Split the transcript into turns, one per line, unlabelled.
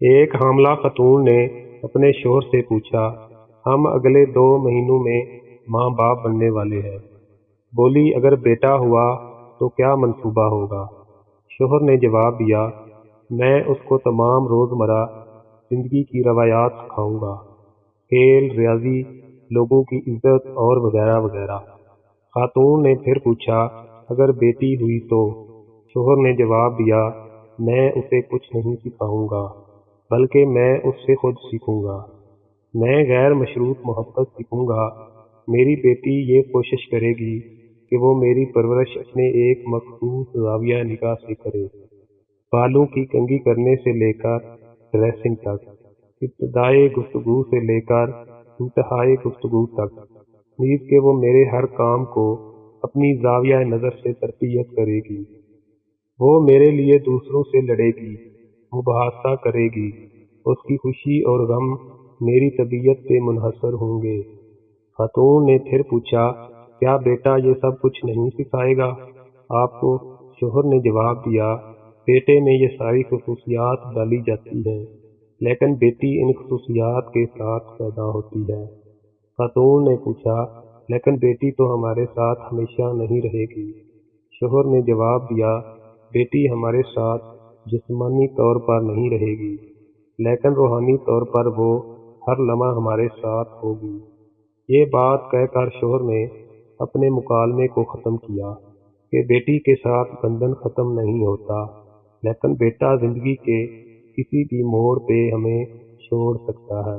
ایک حاملہ خاتون نے اپنے شوہر سے پوچھا، ہم اگلے 2 مہینوں میں ماں باپ بننے والے ہیں۔ بولی، اگر بیٹا ہوا تو کیا منصوبہ ہوگا؟ شوہر نے جواب دیا، میں اس کو تمام روزمرہ زندگی کی روایات سکھاؤں گا، کھیل، ریاضی، لوگوں کی عزت اور وغیرہ وغیرہ۔ خاتون نے پھر پوچھا، اگر بیٹی ہوئی تو؟ شوہر نے جواب دیا، میں اسے کچھ نہیں سکھاؤں گا، بلکہ میں اس سے خود سیکھوں گا۔ میں غیر مشروط محبت سیکھوں گا۔ میری بیٹی یہ کوشش کرے گی کہ وہ میری پرورش اپنے ایک مخصوص زاویہ نگاہ سے کرے، بالوں کی کنگھی کرنے سے لے کر ڈریسنگ تک، ابتدائی گفتگو سے لے کر انتہائی گفتگو تک، نیز کہ وہ میرے ہر کام کو اپنی زاویہ نظر سے تربیت کرے گی۔ وہ میرے لیے دوسروں سے لڑے گی، مباحثہ کرے گی، اس کی خوشی اور غم میری طبیعت پہ منحصر ہوں گے۔ خاتون نے پھر پوچھا، کیا بیٹا یہ سب کچھ نہیں سکھائے گا آپ کو؟ شوہر نے جواب دیا، بیٹے میں یہ ساری خصوصیات ڈالی جاتی ہیں، لیکن بیٹی ان خصوصیات کے ساتھ پیدا ہوتی ہے۔ خاتون نے پوچھا، لیکن بیٹی تو ہمارے ساتھ ہمیشہ نہیں رہے گی؟ شوہر نے جواب دیا، بیٹی ہمارے ساتھ جسمانی طور پر نہیں رہے گی، لیکن روحانی طور پر وہ ہر لمحہ ہمارے ساتھ ہوگی۔ یہ بات کہہ کر شوہر نے اپنے مکالمے کو ختم کیا کہ بیٹی کے ساتھ بندھن ختم نہیں ہوتا، لیکن بیٹا زندگی کے کسی بھی موڑ پہ ہمیں چھوڑ سکتا ہے۔